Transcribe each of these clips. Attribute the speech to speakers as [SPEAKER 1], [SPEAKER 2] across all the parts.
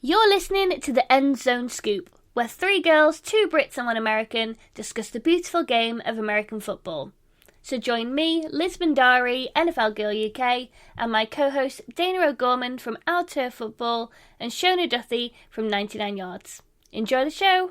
[SPEAKER 1] You're listening to the End Zone Scoop, where three girls, two Brits and one American, discuss the beautiful game of American football. So join me, Liz Bhandari, NFLGirlUK, and my co-host Dayna O'Gorman from Our Turf Football and Shona Duthie from 99 Yards. Enjoy the show!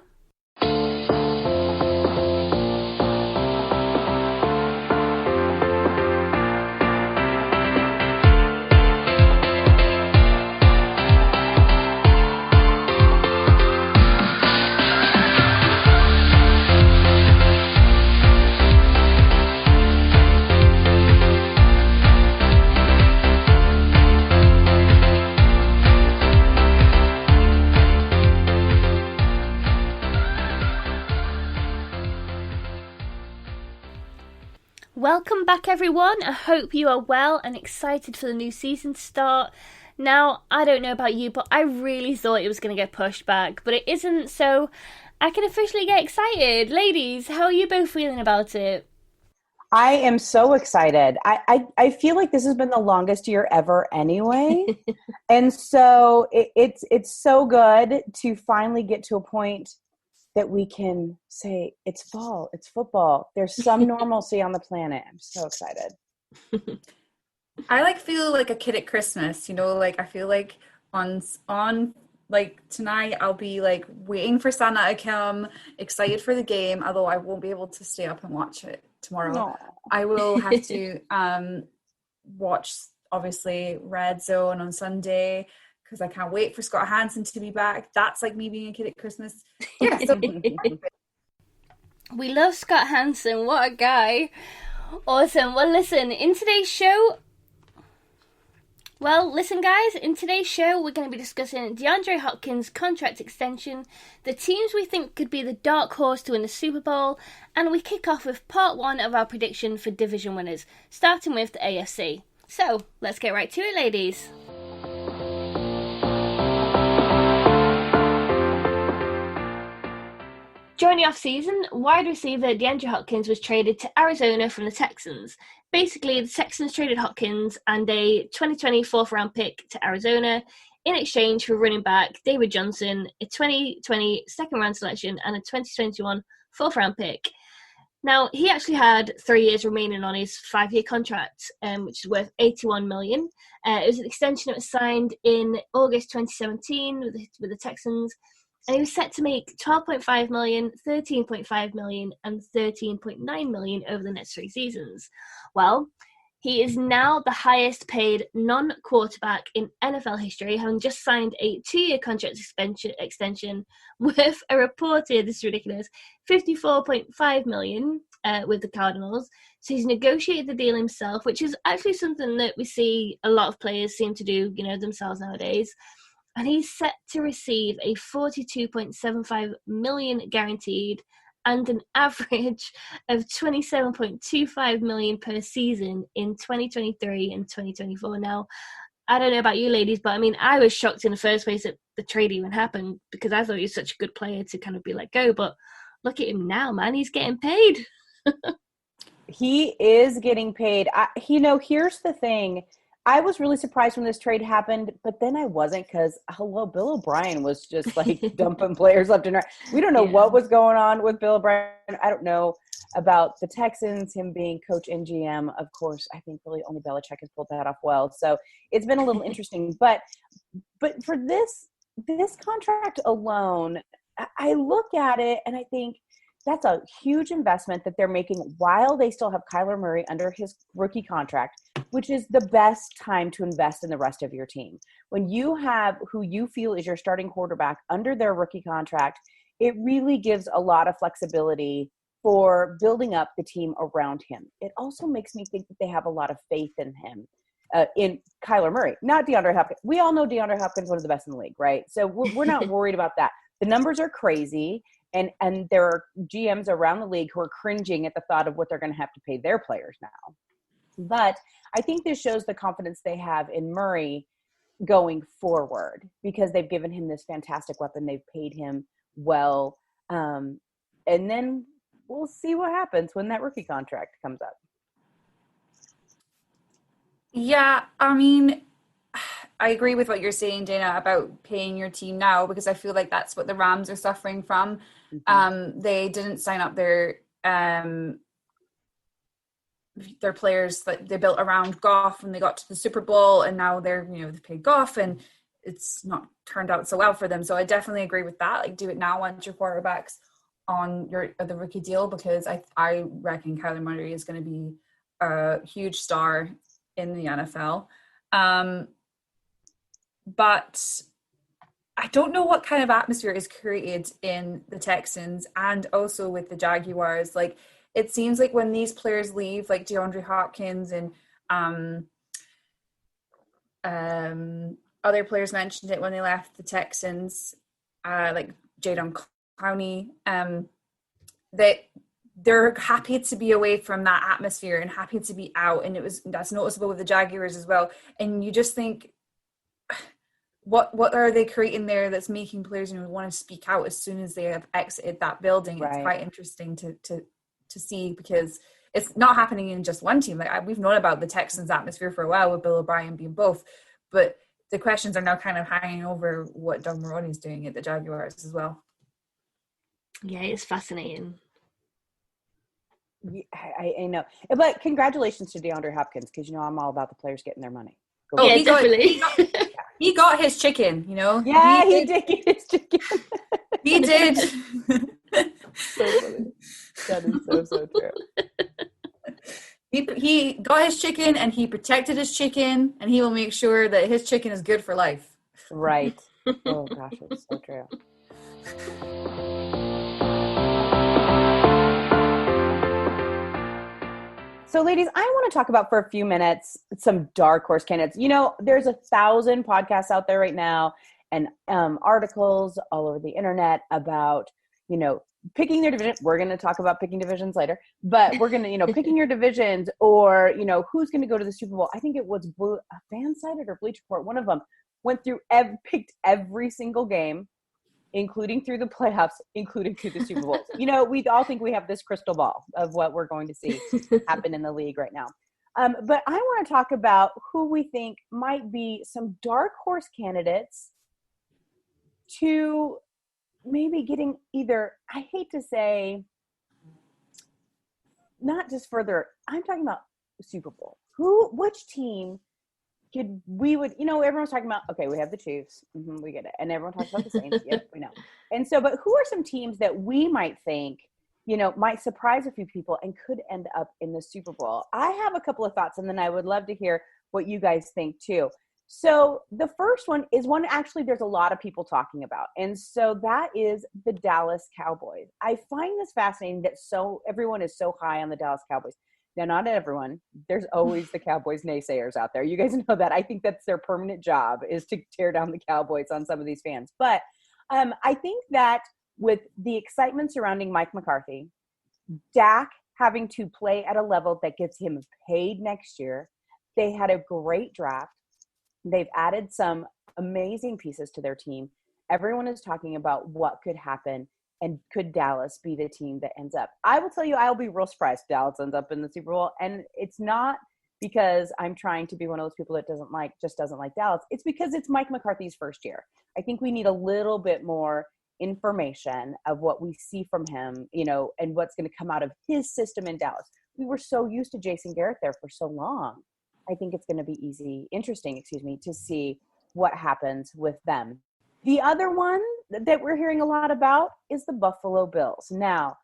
[SPEAKER 1] Welcome back everyone, I hope you are well and excited for the new season to start. Now, I don't know about you, but I really thought it was going to get pushed back, but it isn't, so I can officially get excited. Ladies, how are you both feeling about it?
[SPEAKER 2] I am so excited. I feel like this has been the longest year ever anyway. And so it's so good to finally get to a point that we can say it's fall, it's football. There's some normalcy on the planet. I'm so excited.
[SPEAKER 3] I feel like a kid at Christmas, I feel like on tonight I'll be waiting for Santa to come, excited for the game, although I won't be able to stay up and watch it tomorrow.
[SPEAKER 2] Aww.
[SPEAKER 3] I will have to watch obviously Red Zone on Sunday because I can't wait for Scott Hansen to be back. That's like me being a kid at Christmas. Yeah, so
[SPEAKER 1] we love Scott Hansen. What a guy. Awesome. Well, listen, in today's show, we're going to be discussing DeAndre Hopkins' contract extension, the teams we think could be the dark horse to win the Super Bowl, and we kick off with part one of our prediction for division winners, starting with the AFC. So, let's get right to it, ladies. During the off-season, wide receiver DeAndre Hopkins was traded to Arizona from the Texans. Basically, the Texans traded Hopkins and a 2020 fourth-round pick to Arizona in exchange for running back David Johnson, a 2020 second-round selection, and a 2021 fourth-round pick. Now, he actually had 3 years remaining on his 5-year contract, which is worth $81 million. It was an extension that was signed in August 2017 with the Texans. And he was set to make $12.5 million, $13.5 million, and $13.9 million over the next 3 seasons. Well, he is now the highest paid non-quarterback in NFL history, having just signed a 2-year contract extension with a reported, this is ridiculous, $54.5 million with the Cardinals. So he's negotiated the deal himself, which is actually something that we see a lot of players seem to do, themselves nowadays. And he's set to receive a $42.75 million guaranteed and an average of $27.25 million per season in 2023 and 2024. Now, I don't know about you ladies, but I was shocked in the first place that the trade even happened because I thought he was such a good player to kind of be let go. But look at him now, man. He's getting paid.
[SPEAKER 2] He is getting paid. Here's the thing. I was really surprised when this trade happened, but then I wasn't because, Bill O'Brien was just dumping players left and right. We don't know what was going on with Bill O'Brien. I don't know about the Texans, him being coach and GM. Of course, I think really only Belichick has pulled that off well. So it's been a little interesting. But for this contract alone, I look at it and I think that's a huge investment that they're making while they still have Kyler Murray under his rookie contract, which is the best time to invest in the rest of your team. When you have who you feel is your starting quarterback under their rookie contract, it really gives a lot of flexibility for building up the team around him. It also makes me think that they have a lot of faith in him, in Kyler Murray, not DeAndre Hopkins. We all know DeAndre Hopkins is one of the best in the league, right? So we're not worried about that. The numbers are crazy. And there are GMs around the league who are cringing at the thought of what they're going to have to pay their players now. But I think this shows the confidence they have in Murray going forward because they've given him this fantastic weapon. They've paid him well. And then we'll see what happens when that rookie contract comes up.
[SPEAKER 3] Yeah, I agree with what you're saying, Dayna, about paying your team now, because I feel like that's what the Rams are suffering from. They didn't sign up their players that they built around Goff when they got to the Super Bowl, and now they're, they paid Goff and it's not turned out so well for them. So I definitely agree with that. Like, do it now once your quarterback's on the rookie deal, because I reckon Kyler Murray is going to be a huge star in the NFL. But I don't know what kind of atmosphere is created in the Texans and also with the Jaguars. Like, it seems like when these players leave, like DeAndre Hopkins and other players mentioned it when they left the Texans, like Jadon Clowney, that they're happy to be away from that atmosphere and happy to be out. And that's noticeable with the Jaguars as well. And you just think, what are they creating there that's making players want to speak out as soon as they have exited that building? Right. It's quite interesting to see, because it's not happening in just one team. Like, we've known about the Texans atmosphere for a while with Bill O'Brien being both, but the questions are now kind of hanging over what Doug Marrone is doing at the Jaguars as well.
[SPEAKER 1] Yeah, it's fascinating.
[SPEAKER 2] Yeah, I know, but congratulations to DeAndre Hopkins, because I'm all about the players getting their money.
[SPEAKER 1] Yeah, definitely.
[SPEAKER 3] He got his chicken,
[SPEAKER 2] Yeah, he did get his chicken.
[SPEAKER 3] He did.
[SPEAKER 2] So funny. That is so true.
[SPEAKER 3] He got his chicken, and he protected his chicken, and he will make sure that his chicken is good for life.
[SPEAKER 2] Right. Oh gosh, it's so true. So, ladies, I want to talk about for a few minutes some dark horse candidates. There's 1,000 podcasts out there right now and articles all over the internet about, picking their division. We're going to talk about picking divisions later, but we're going to, picking your divisions, or, who's going to go to the Super Bowl. I think it was Fansided or Bleacher Report. One of them went through, picked every single game, including through the playoffs, including through the Super Bowls. We all think we have this crystal ball of what we're going to see happen in the league right now. But I want to talk about who we think might be some dark horse candidates to maybe getting either, I hate to say, not just further, I'm talking about Super Bowl. Which team everyone's talking about, okay, we have the Chiefs. We get it. And everyone talks about the Saints. Yep, we know. And so, but who are some teams that we might think, might surprise a few people and could end up in the Super Bowl? I have a couple of thoughts, and then I would love to hear what you guys think too. So the first one is one actually there's a lot of people talking about. And so that is the Dallas Cowboys. I find this fascinating that everyone is so high on the Dallas Cowboys. Now, not everyone. There's always the Cowboys naysayers out there. You guys know that. I think that's their permanent job, is to tear down the Cowboys on some of these fans. But I think that with the excitement surrounding Mike McCarthy, Dak having to play at a level that gets him paid next year, they had a great draft. They've added some amazing pieces to their team. Everyone is talking about what could happen. And could Dallas be the team that ends up? I will tell you, I'll be real surprised if Dallas ends up in the Super Bowl. And it's not because I'm trying to be one of those people that doesn't like Dallas. It's because it's Mike McCarthy's first year. I think we need a little bit more information of what we see from him, and what's going to come out of his system in Dallas. We were so used to Jason Garrett there for so long. I think it's going to be interesting to see what happens with them. The other one that we're hearing a lot about is the Buffalo Bills. Now,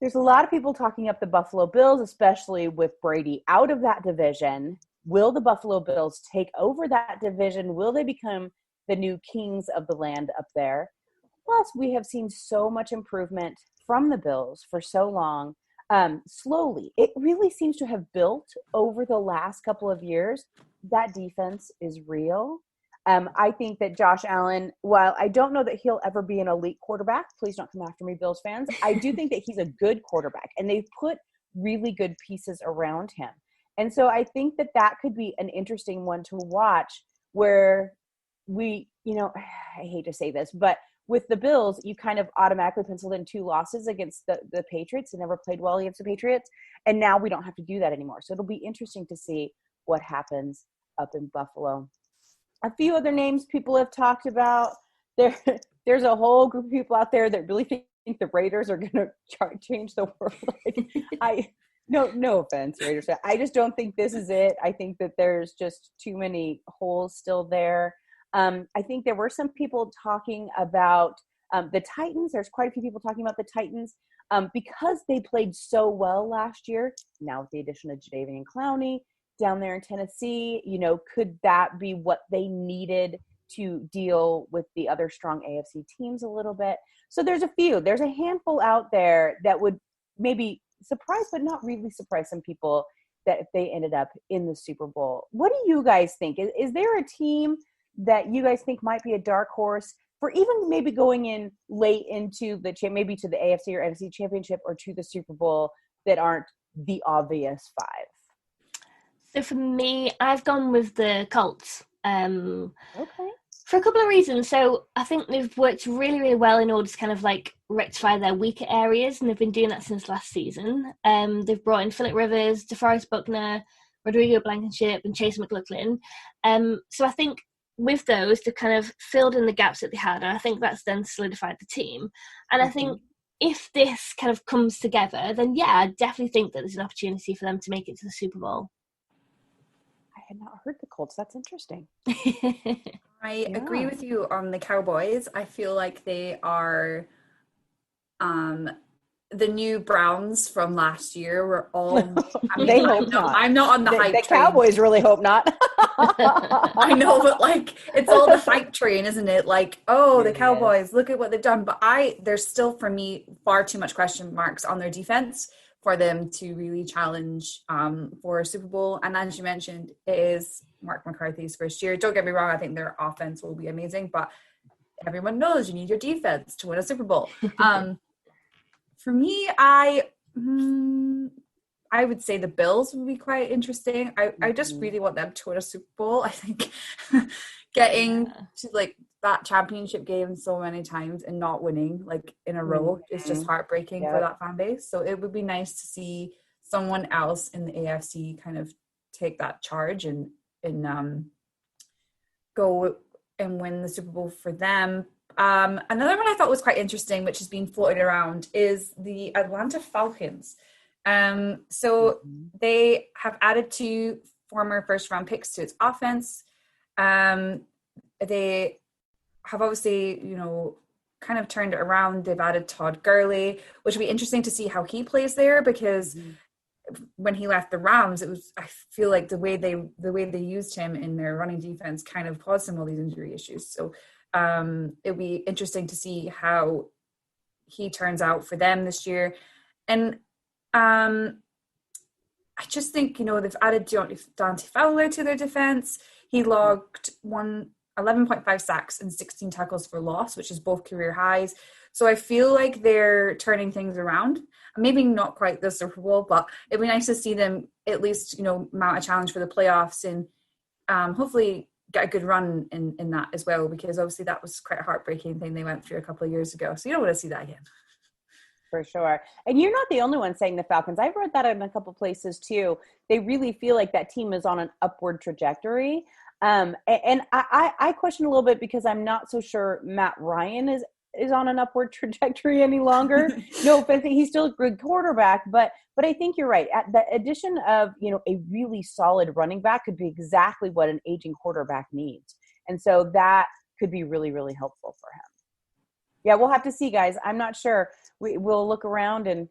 [SPEAKER 2] there's a lot of people talking up the Buffalo Bills, especially with Brady out of that division. Will the Buffalo Bills take over that division? Will they become the new kings of the land up there? Plus, we have seen so much improvement from the Bills for so long. Slowly, it really seems to have built over the last couple of years. That defense is real. I think that Josh Allen, while I don't know that he'll ever be an elite quarterback, please don't come after me, Bills fans, I do think that he's a good quarterback, and they've put really good pieces around him. And so I think that could be an interesting one to watch, where we, I hate to say this, but with the Bills, you kind of automatically penciled in 2 losses against the Patriots. They never played well against the Patriots. And now we don't have to do that anymore. So it'll be interesting to see what happens up in Buffalo. a few other names people have talked about. There's a whole group of people out there that really think the Raiders are going to change the world. No offense, Raiders fan. I just don't think this is it. I think that there's just too many holes still there. I think there were some people talking about the Titans. There's quite a few people talking about the Titans because they played so well last year. Now with the addition of Jadeveon Clowney down there in Tennessee, could that be what they needed to deal with the other strong AFC teams a little bit? So there's a handful out there that would maybe surprise, but not really surprise some people that if they ended up in the Super Bowl. What do you guys think? Is there a team that you guys think might be a dark horse for even maybe going in late into maybe to the AFC or NFC championship or to the Super Bowl that aren't the obvious five?
[SPEAKER 1] So for me, I've gone with the Colts.
[SPEAKER 2] Okay.
[SPEAKER 1] For a couple of reasons. So I think they've worked really, really well in order to kind of like rectify their weaker areas, and they've been doing that since last season. They've brought in Phillip Rivers, DeForest Buckner, Rodrigo Blankenship, and Chase McLaughlin. So I think with those, they've kind of filled in the gaps that they had, and I think that's then solidified the team. And I think if this kind of comes together, then yeah, I definitely think that there's an opportunity for them to make it to the Super Bowl.
[SPEAKER 2] I had not heard the Colts. That's interesting.
[SPEAKER 3] I agree with you on the Cowboys. I feel like they are the new Browns from last year. Were all
[SPEAKER 2] they hope not.
[SPEAKER 3] I'm not on the hype
[SPEAKER 2] the
[SPEAKER 3] train.
[SPEAKER 2] Cowboys really hope not.
[SPEAKER 3] I know, but like it's all the hype train, isn't it? Like, oh, the Cowboys, look at what they've done. But there's still for me far too much question marks on their defense for them to really challenge for a Super Bowl. And as you mentioned, it is Mark McCarthy's first year. Don't get me wrong, I think their offense will be amazing, but everyone knows you need your defense to win a Super Bowl. For me, I would say the Bills would be quite interesting. I just really want them to win a Super Bowl. I think getting to like that championship game so many times and not winning like in a row is just heartbreaking for that fan base. So it would be nice to see someone else in the AFC kind of take that charge and go and win the Super Bowl for them. Another one I thought was quite interesting, which has been floated around, is the Atlanta Falcons. So they have added 2 former first-round picks to its offense. They have obviously, kind of turned it around. They've added Todd Gurley, which will be interesting to see how he plays there, because when he left the Rams, I feel like the way they used him in their running defense kind of caused him all these injury issues. So it'll be interesting to see how he turns out for them this year. And I just think, they've added Dante Fowler to their defense. He logged 11.5 sacks and 16 tackles for loss, which is both career highs. So I feel like they're turning things around. Maybe not quite the Super Bowl, but it'd be nice to see them at least, mount a challenge for the playoffs and hopefully get a good run in that as well, because obviously that was quite a heartbreaking thing they went through a couple of years ago. So you don't want to see that again.
[SPEAKER 2] For sure. And you're not the only one saying the Falcons. I've read that in a couple places too. They really feel like that team is on an upward trajectory. And I question a little bit because I'm not so sure Matt Ryan is on an upward trajectory any longer. No offense, he's still a good quarterback, but I think you're right. At the addition of, a really solid running back could be exactly what an aging quarterback needs. And so that could be really, really helpful for him. Yeah, we'll have to see, guys. I'm not sure. We'll look around and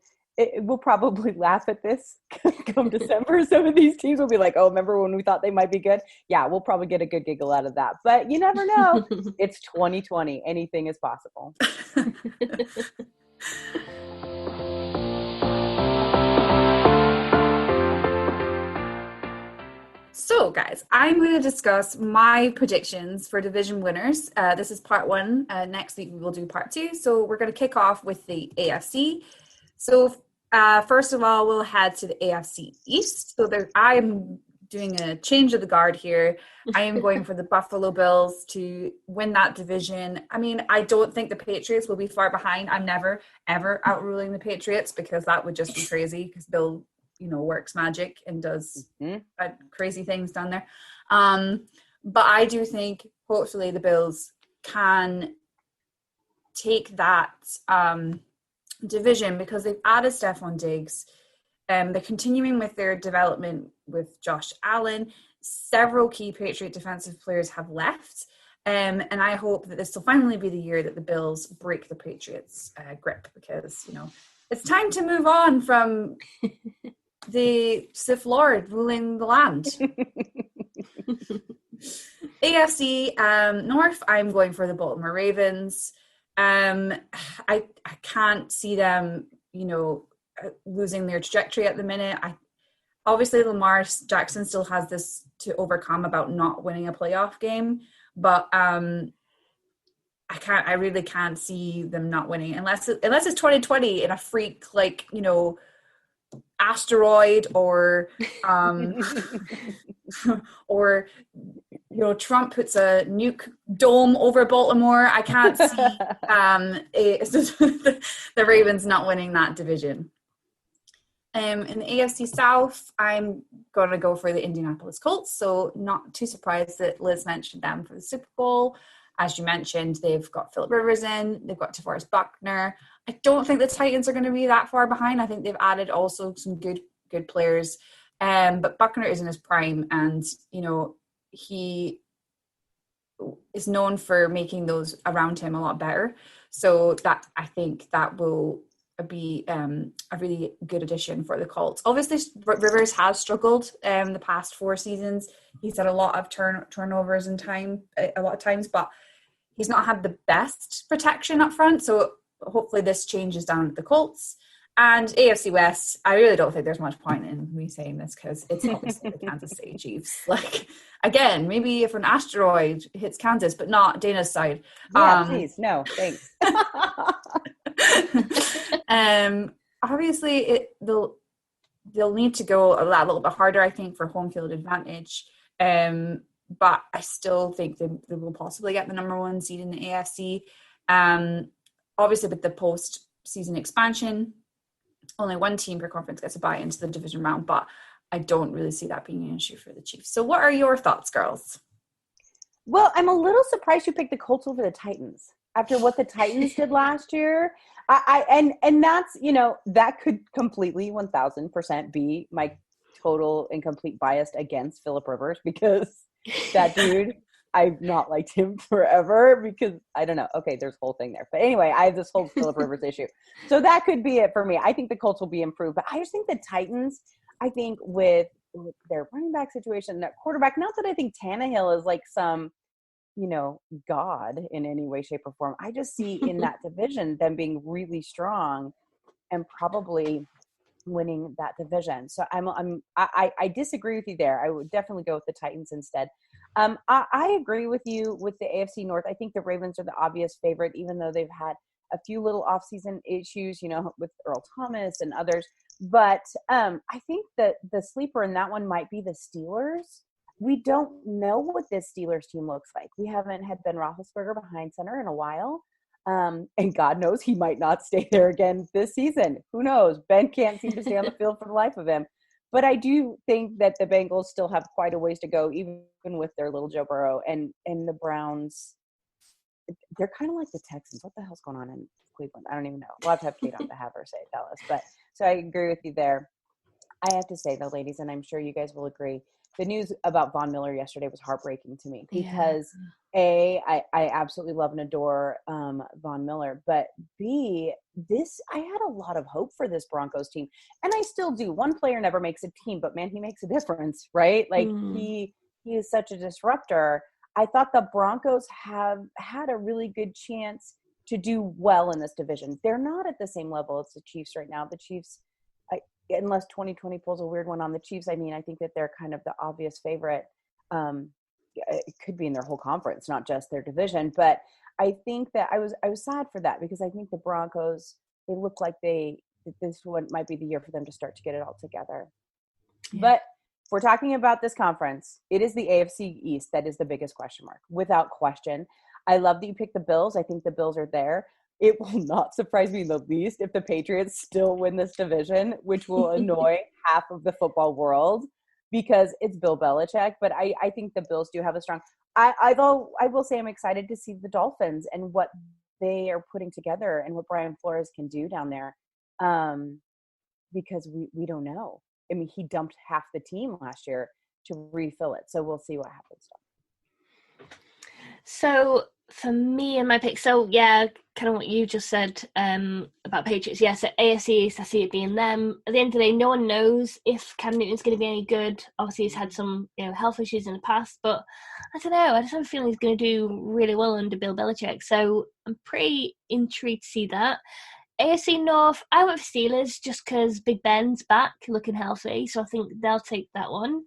[SPEAKER 2] we'll probably laugh at this come December. Some of these teams will be like, oh, remember when we thought they might be good? Yeah, we'll probably get a good giggle out of that. But you never know. It's 2020. Anything is possible.
[SPEAKER 3] So, guys, I'm going to discuss my predictions for division winners. This is part 1. Next week, we will do part 2. So we're going to kick off with the AFC. So first of all, we'll head to the AFC East. So I'm doing a change of the guard here. I am going for the Buffalo Bills to win that division. I mean, I don't think the Patriots will be far behind. I'm never, ever outruling the Patriots because that would just be crazy because Bill, works magic and does crazy things down there. But I do think hopefully the Bills can take that division because they've added Stephon Diggs. They're continuing with their development with Josh Allen. Several key Patriot defensive players have left. And I hope that this will finally be the year that the Bills break the Patriots' grip because, you know, it's time to move on from the Sith Lord ruling the land. AFC North, I'm going for the Baltimore Ravens. I can't see them, you know, losing their trajectory at the minute. Obviously Lamar Jackson still has this to overcome about not winning a playoff game, but I really can't see them not winning unless it's 2020 in a freak, like, you know, asteroid or or, you know, Trump puts a nuke dome over Baltimore. I can't see the Ravens not winning that division. In the AFC South, I'm going to go for the Indianapolis Colts. So not too surprised that Liz mentioned them for the Super Bowl. As you mentioned, they've got Phillip Rivers in. They've got DeForest Buckner. I don't think the Titans are going to be that far behind. I think they've added also some good players. But Buckner is in his prime, and, you know, he is known for making those around him a lot better. So that I think that will be a really good addition for the Colts. Obviously, Rivers has struggled the past 4 seasons. He's had a lot of turnovers in time, a lot of times, but he's not had the best protection up front. So hopefully this changes down at the Colts. And AFC West, I really don't think there's much point in me saying this because it's obviously the Kansas City Chiefs. Like, again, maybe if an asteroid hits Kansas, but not Dana's side.
[SPEAKER 2] Yeah, please, no, thanks.
[SPEAKER 3] Obviously, they'll need to go a little bit harder, I think, for home field advantage. But I still think they will possibly get the number 1 seed in the AFC. Obviously, with the post-season expansion, only 1 team per conference gets a bye into the division round, but I don't really see that being an issue for the Chiefs. So what are your thoughts, girls?
[SPEAKER 2] Well, I'm a little surprised you picked the Colts over the Titans after what the Titans did last year. And that's, you know, that could completely 1000% be my total and complete bias against Phillip Rivers because that dude, I've not liked him forever because I don't know. Okay, there's a whole thing there. But anyway, I have this whole Phillip Rivers issue. So that could be it for me. I think the Colts will be improved. But I just think the Titans, I think with their running back situation, that quarterback, not that I think Tannehill is like some, you know, God in any way, shape, or form. I just see in that division them being really strong and probably winning that division. So I disagree with you there. I would definitely go with the Titans instead. I agree with you with the AFC North. I think the Ravens are the obvious favorite, even though they've had a few little offseason issues, you know, with Earl Thomas and others. But I think that the sleeper in that one might be the Steelers. We don't know what this Steelers team looks like. We haven't had Ben Roethlisberger behind center in a while. And God knows he might not stay there again this season. Who knows? Ben can't seem to stay on the field for the life of him. But I do think that the Bengals still have quite a ways to go, even with their little Joe Burrow. And the Browns, they're kind of like the Texans. What the hell's going on in Cleveland? I don't even know. We'll have to have Kate on to have her tell us. But so I agree with you there. I have to say, though, ladies, and I'm sure you guys will agree, the news about Von Miller yesterday was heartbreaking to me because I absolutely love and adore Von Miller, but B, I had a lot of hope for this Broncos team, and I still do. One player never makes a team, but man, he makes a difference, right? Like he is such a disruptor. I thought the Broncos have had a really good chance to do well in this division. They're not at the same level as the Chiefs right now. The Chiefs, unless 2020 pulls a weird one on the Chiefs, I mean, I think that they're kind of the obvious favorite. It could be in their whole conference, not just their division. But I think that I was sad for that because I think the Broncos, they look like this one might be the year for them to start to get it all together. Yeah. But if we're talking about this conference, it is the AFC East that is the biggest question mark, without question. I love that you picked the Bills. I think the Bills are there. It will not surprise me in the least if the Patriots still win this division, which will annoy half of the football world because it's Bill Belichick. But I think the Bills do have a strong. I will say I'm excited to see the Dolphins and what they are putting together and what Brian Flores can do down there, because we don't know. I mean, he dumped half the team last year to refill it, so we'll see what happens.
[SPEAKER 1] So for me and my pick, so yeah, kind of what you just said about Patriots. Yeah, so AFC East, I see it being them. At the end of the day, no one knows if Cam Newton's going to be any good. Obviously, he's had some health issues in the past, but I don't know. I just have a feeling he's going to do really well under Bill Belichick. So I'm pretty intrigued to see that. AFC North, I went for Steelers just because Big Ben's back, looking healthy, so I think they'll take that one.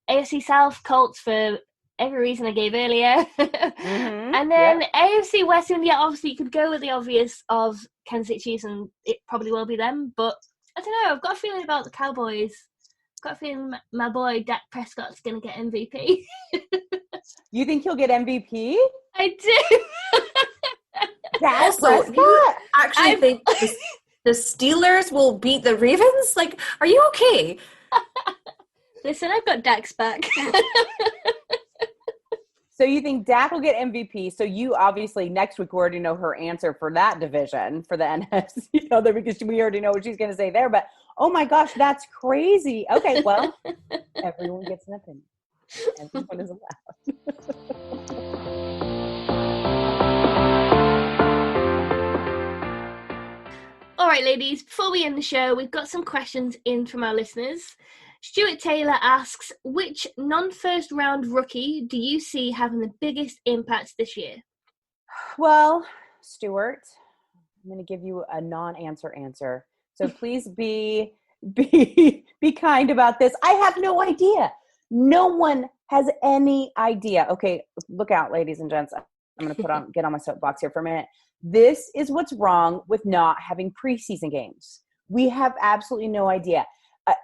[SPEAKER 1] AFC South, Colts for every reason I gave earlier. And then AFC West, and yeah, obviously you could go with the obvious of Kansas City Chiefs, and it probably will be them, but I don't know, I've got a feeling about the Cowboys. I've got a feeling my boy Dak Prescott's going to get MVP.
[SPEAKER 2] You think he'll get MVP?
[SPEAKER 1] I do.
[SPEAKER 3] Also, you actually think the Steelers will beat the Ravens? Like, are you okay?
[SPEAKER 1] Listen, I've got Dak's back.
[SPEAKER 2] So you think Dak will get MVP? So you obviously next week we already know her answer for that division for the NFC, because we already know what she's going to say there. But oh my gosh, that's crazy. Okay, well, everyone gets an opinion. Everyone is allowed.
[SPEAKER 1] All right, ladies, before we end the show, we've got some questions in from our listeners. Stuart Taylor asks, which non-first round rookie do you see having the biggest impact this year?
[SPEAKER 2] Well, Stuart, I'm going to give you a non-answer answer. So please be kind about this. I have no idea. No one has any idea. Okay, look out, ladies and gents. I'm going to get on my soapbox here for a minute. This is what's wrong with not having preseason games. We have absolutely no idea.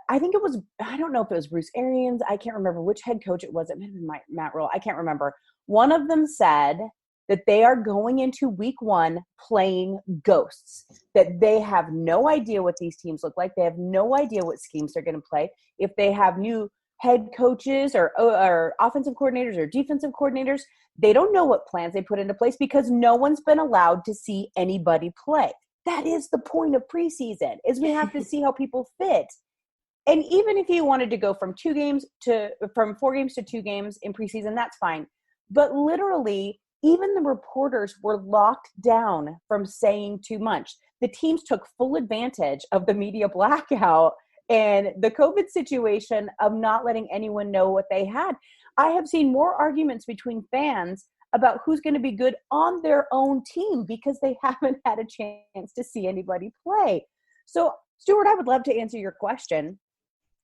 [SPEAKER 2] I think it was, I don't know if it was Bruce Arians. I can't remember which head coach it was. It may have been Matt Rule. I can't remember. One of them said that they are going into week 1 playing ghosts, that they have no idea what these teams look like. They have no idea what schemes they're going to play. If they have new head coaches or offensive coordinators or defensive coordinators, they don't know what plans they put into place because no one's been allowed to see anybody play. That is the point of preseason, is we have to see how people fit. And even if you wanted to go from 4 games to 2 games in preseason, that's fine. But literally, even the reporters were locked down from saying too much. The teams took full advantage of the media blackout and the COVID situation of not letting anyone know what they had. I have seen more arguments between fans about who's going to be good on their own team because they haven't had a chance to see anybody play. So, Stuart, I would love to answer your question.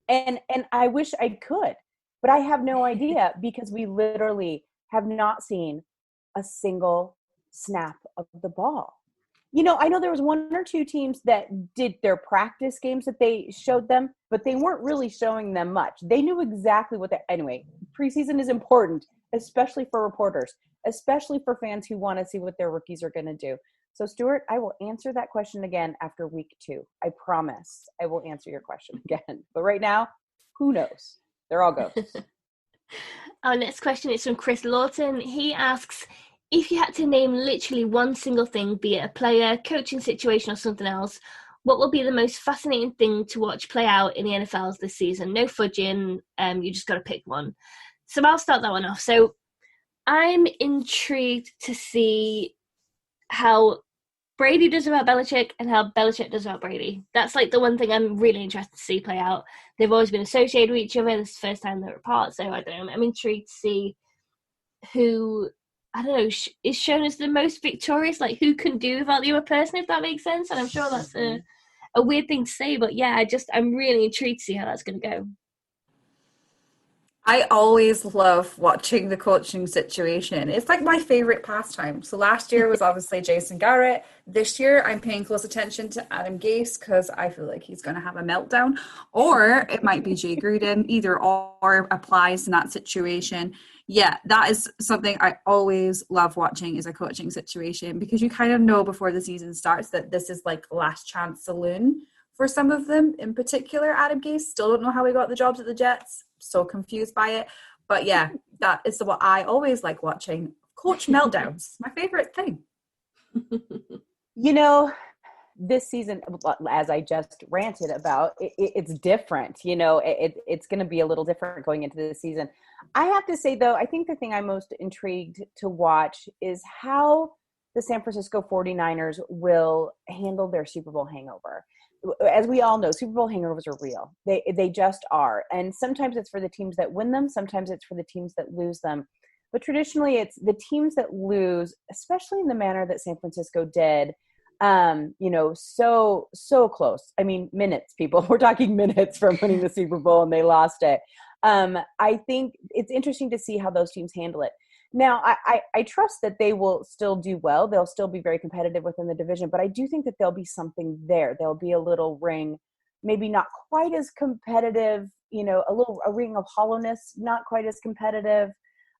[SPEAKER 2] And I wish I could, but I have no idea because we literally have not seen a single snap of the ball. I know there was 1 or 2 teams that did their practice games that they showed them, but they weren't really showing them much. They knew exactly anyway, preseason is important, especially for reporters, especially for fans who want to see what their rookies are going to do. So, Stuart, I will answer that question again after week 2. I promise I will answer your question again. But right now, who knows? They're all ghosts.
[SPEAKER 1] Our next question is from Chris Lawton. He asks, if you had to name literally one single thing, be it a player, coaching situation, or something else, what will be the most fascinating thing to watch play out in the NFLs this season? No fudging. You just got to pick one. So I'll start that one off. So I'm intrigued to see how Brady does about Belichick and how Belichick does about Brady. That's like the one thing I'm really interested to see play out. They've always been associated with each other. This is the first time they're apart. So I don't know. I'm intrigued to see who, I don't know, is shown as the most victorious, like who can do without the other person, if that makes sense. And I'm sure that's a weird thing to say, but yeah, I'm really intrigued to see how that's going to go.
[SPEAKER 3] I always love watching the coaching situation. It's like my favorite pastime. So last year was obviously Jason Garrett. This year I'm paying close attention to Adam Gase because I feel like he's going to have a meltdown. Or it might be Jay Gruden. Either or applies in that situation. Yeah, that is something I always love watching, is a coaching situation, because you kind of know before the season starts that this is like last chance saloon for some of them. In particular, Adam Gase, still don't know how he got the jobs at the Jets. so confused by it. But yeah, that is what I always like watching. Coach Meltdowns, my favorite thing.
[SPEAKER 2] You know, this season, as I just ranted about, it's different. You know, it's going to be a little different going into this season. I have to say, though, I think the thing I'm most intrigued to watch is how the San Francisco 49ers will handle their Super Bowl hangover. As we all know, Super Bowl hangovers are real. They just are. And sometimes it's for the teams that win them. Sometimes it's for the teams that lose them. But traditionally, it's the teams that lose, especially in the manner that San Francisco did, you know, so close. I mean, minutes, people. We're talking minutes from winning the Super Bowl, and they lost it. I think it's interesting to see how those teams handle it. Now, I trust that they will still do well. They'll still be very competitive within the division, but I do think that there'll be something there. There'll be a little ring, maybe not quite as competitive, you know, a ring of hollowness, not quite as competitive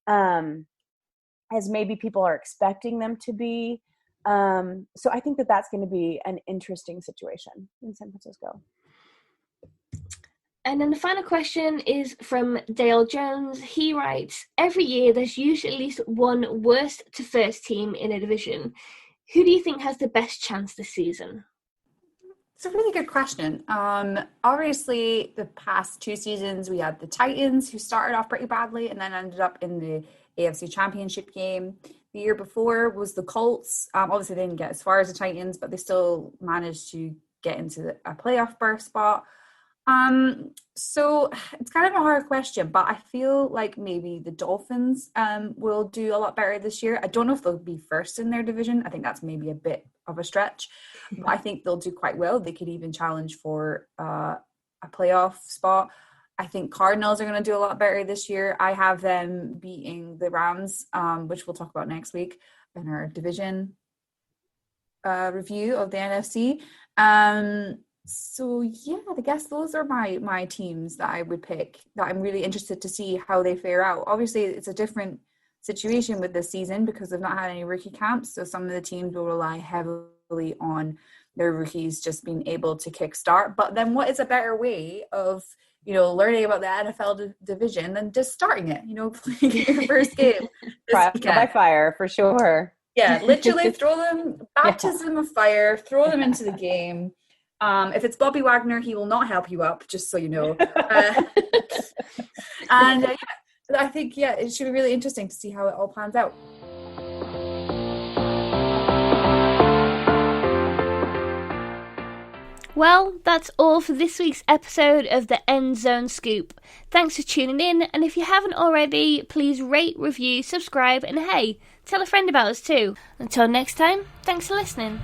[SPEAKER 2] as maybe people are expecting them to be. So I think that that's going to be an interesting situation in San Francisco.
[SPEAKER 1] And then the final question is from Dale Jones. He writes, every year there's usually at least one worst to first team in a division. Who do you think has the best chance this season?
[SPEAKER 3] It's a really good question. Obviously, the past 2 seasons, we had the Titans, who started off pretty badly and then ended up in the AFC Championship game. The year before was the Colts. Obviously, they didn't get as far as the Titans, but they still managed to get into a playoff berth spot. So it's kind of a hard question, but I feel like maybe the Dolphins will do a lot better this year. I don't know if they'll be first in their division. I think that's maybe a bit of a stretch, but I think they'll do quite well. They could even challenge for a playoff spot. I think Cardinals are going to do a lot better this year. I have them beating the Rams, which we'll talk about next week in our division review of the NFC. So yeah, I guess those are my teams that I would pick, that I'm really interested to see how they fare out. Obviously, it's a different situation with this season because they've not had any rookie camps. So some of the teams will rely heavily on their rookies just being able to kickstart. But then what is a better way of, you know, learning about the NFL division than just starting it, you know, playing your first game.
[SPEAKER 2] Trial by fire, for sure.
[SPEAKER 3] Yeah, literally throw them, baptism of fire, throw them into the game. If it's Bobby Wagner, he will not help you up, just so you know. And I think, it should be really interesting to see how it all plans out.
[SPEAKER 1] Well, that's all for this week's episode of the End Zone Scoop. Thanks for tuning in, and if you haven't already, please rate, review, subscribe, and hey, tell a friend about us too. Until next time, thanks for listening.